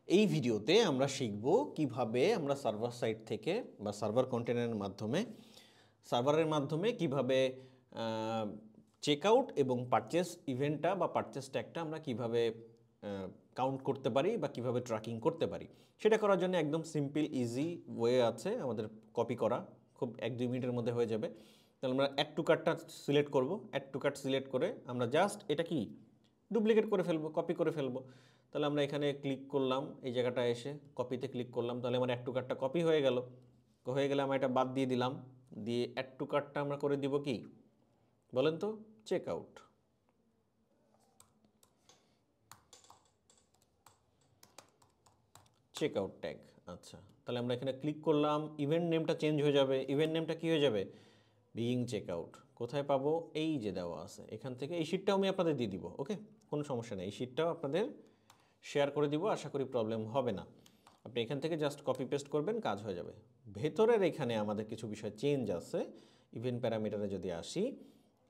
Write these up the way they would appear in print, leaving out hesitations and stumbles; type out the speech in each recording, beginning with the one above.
এই ভিডিওতে আমরা শিখব কিভাবে আমরা সার্ভার সাইড থেকে বা সার্ভার কন্টেনারের মাধ্যমে কিভাবে চেকআউট এবং পারচেস ইভেন্টটা বা পারচেস ট্যাগটা আমরা কিভাবে কাউন্ট করতে পারি বা কিভাবে ট্র্যাকিং করতে পারি। সেটা করার জন্য একদম সিম্পল ইজি ওয়ে আছে আমাদের কপি করা, খুব 1-2 মিনিটের মধ্যে হয়ে যাবে। তাহলে আমরা অ্যাড টু কার্টটা সিলেক্ট করব। অ্যাড টু কার্ট সিলেক্ট করে আমরা জাস্ট এটা কি ডুপ্লিকেট করে ফেলবো, কপি করে ফেলবো। তাহলে আমরা এখানে ক্লিক করলাম, এই জায়গাটা এসে কপিতে ক্লিক করলাম, তাহলে আমার অ্যাড টু কার্টটা কপি হয়ে গেল। আমরা এটা বাদ দিয়ে দিলাম, দিয়ে অ্যাড টু কার্টটা আমরা করে দিব কি বলেন তো, check out. Check out tag. আচ্ছা, তাহলে আমরা এখানে ক্লিক করলাম, ইভেন্ট নেমটা চেঞ্জ হয়ে যাবে। ইভেন্ট নেমটা কি হয়ে যাবে? Being check out. কোথায় পাবো? এই যে দেওয়া আছে এখান থেকে। এই শিটটাও আমি আপনাদের দিয়ে দিব, ওকে, কোনো সমস্যা নেই। এই শিটটাও আপনাদের শেয়ার করে দিব, আশা করি প্রবলেম হবে না। আপনি এখান থেকে জাস্ট কপি পেস্ট করবেন, কাজ হয়ে যাবে। ভেতরের এখানে আমাদের কিছু বিষয় চেঞ্জ আছে। ইভেন্ট প্যারামিটারে যদি আসি,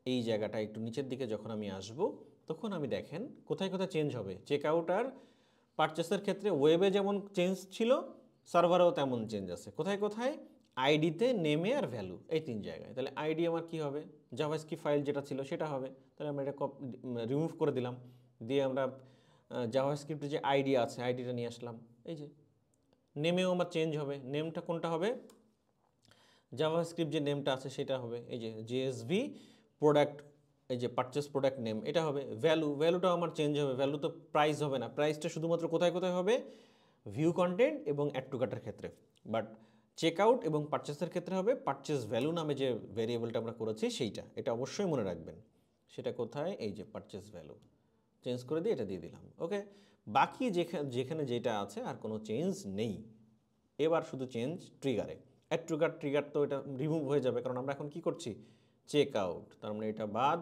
এই জায়গাটা একটু নিচের দিকে যখন আমি আসব, তখন আমি দেখেন কোথায় কোথায় চেঞ্জ হবে। চেক আউট আর পারচেসের ক্ষেত্রে ওয়েবে যেমন চেঞ্জ ছিল, সার্ভারেও তেমন চেঞ্জ আছে। কোথায় কোথায়? আইডিতে, নেমে আর ভ্যালু, এই 3 জায়গায়। তাহলে আইডি আমার কি হবে? জাভাস্ক্রিপ্ট ফাইল যেটা ছিল সেটা হবে। তাহলে আমরা এটা রিমুভ করে দিলাম, দিয়ে আমরা জাভাস্ক্রিপ্টের যে আইডি আছে আইডিটা নিয়ে আসলাম। এই যে নেমেও আমার চেঞ্জ হবে। নেমটা কোনটা হবে? জাভাস্ক্রিপ্ট যে নেমটা আছে সেটা হবে, এই যে জেএসভি প্রোডাক্ট, এই যে পারচেস প্রোডাক্ট নেম এটা হবে। ভ্যালুটাও আমার চেঞ্জ হবে। ভ্যালু তো প্রাইস হবে না, প্রাইসটা শুধুমাত্র কোথায় কোথায় হবে? ভিউ কন্টেন্ট এবং অ্যাড টু কার্টের ক্ষেত্রে। বাট চেকআউট এবং পারচেসের ক্ষেত্রে হবে পারচেস ভ্যালু নামে যে ভেরিয়েবলটা আমরা করেছি সেইটা। এটা অবশ্যই মনে রাখবেন। সেটা কোথায়? এই যে পারচেস ভ্যালু। চেঞ্জ করে দিয়ে এটা দিয়ে দিলাম, ওকে। বাকি যেখানে যেটা আছে আর কোনো চেঞ্জ নেই। এবার শুধু চেঞ্জ ট্রিগারে। অ্যাড টু কার্ট ট্রিগার তো এটা রিমুভ হয়ে যাবে, কারণ আমরা এখন কি করছি? Check out. তার মানে এটা বাদ।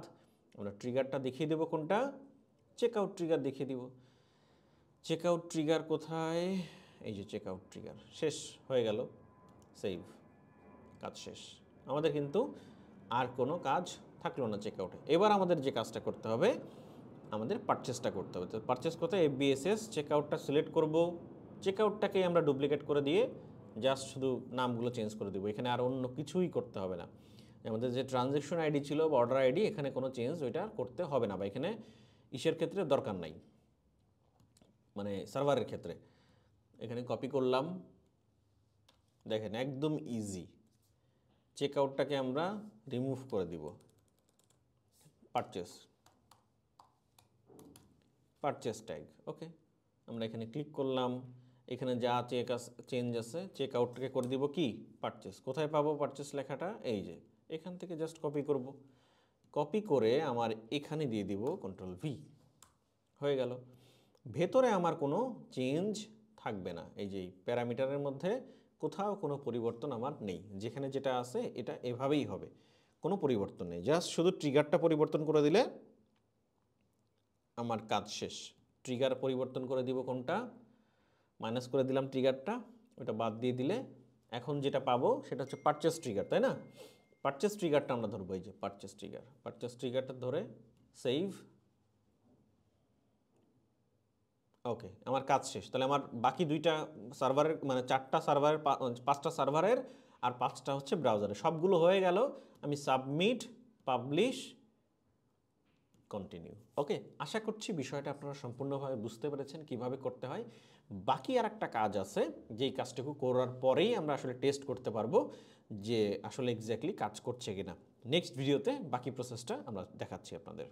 আমরা ট্রিগারটা দেখিয়ে দেবো কোনটা? চেক আউট ট্রিগার দেখিয়ে দিব। চেক আউট ট্রিগার কোথায়? এই যে চেক আউট ট্রিগার। শেষ হয়ে গেল, সেভ, কাজ শেষ। আমাদের কিন্তু আর কোনো কাজ থাকলো না চেক আউটে। এবার আমাদের যে কাজটা করতে হবে, আমাদের পারচেসটা করতে হবে। তো পারচেস কোথায়? এফবিএসএস। চেক আউটটা সিলেক্ট করব। চেক আউটটাকেই আমরা ডুপ্লিকেট করে দিয়ে জাস্ট শুধু নামগুলো চেঞ্জ করে দেবো। এখানে আর অন্য কিছুই করতে হবে না। আমাদের যে ট্রানজ্যাকশন আইডি ছিল বা অর্ডার আইডি, এখানে কোনো চেঞ্জ ওইটা করতে হবে না, বা এখানে ইসের ক্ষেত্রে দরকার নাই, মানে সার্ভারের ক্ষেত্রে। এখানে কপি করলাম, দেখেন একদম ইজি। চেক আউটটাকে আমরা রিমুভ করে দিব। পারচেস ট্যাগ, ওকে। আমরা এখানে ক্লিক করলাম, এখানে যা চেঞ্জ আছে চেক আউটটাকে করে দিব কি? পারচেস। কোথায় পাবো পারচেস লেখাটা? এই যে এখান থেকে জাস্ট কপি করব। কপি করে আমার এখানে দিয়ে দিব কন্ট্রোল-V, হয়ে গেল। ভেতরে আমার কোনো চেঞ্জ থাকবে না। এই যে প্যারামিটারের মধ্যে কোথাও কোনো পরিবর্তন আমার নেই। যেখানে যেটা আছে এটা এভাবেই হবে, কোনো পরিবর্তন নেই। জাস্ট শুধু ট্রিগারটা পরিবর্তন করে দিলে আমার কাজ শেষ। ট্রিগার পরিবর্তন করে দিব কোনটা? মাইনাস করে দিলাম ট্রিগারটা, ওটা বাদ দিয়ে দিলে এখন যেটা পাবো সেটা হচ্ছে পারচেস ট্রিগার, তাই না? পারচেস ট্রিগারটা আমরা ধরবো, এই যে পারচেস ট্রিগারটা ধরে সেভ, ওকে। আমার কাজ শেষ। তাহলে আমার বাকি 2টা সার্ভারের, মানে 4টা সার্ভারের, 5টা সার্ভারের আর 5টা হচ্ছে ব্রাউজারে, সবগুলো হয়ে গেল। আমি সাবমিট, পাবলিশ, কন্টিনিউ, ওকে। আশা করছি বিষয়টা আপনারা সম্পূর্ণভাবে বুঝতে পেরেছেন কিভাবে করতে হয়। বাকি আর একটা কাজ আছে, যেই কাজটুকু করার পরেই আমরা আসলে টেস্ট করতে পারবো যে আসলে এক্স্যাক্টলি কাজ করছে কিনা। নেক্সট ভিডিওতে বাকি প্রসেসটা আমরা দেখাচ্ছি আপনাদের।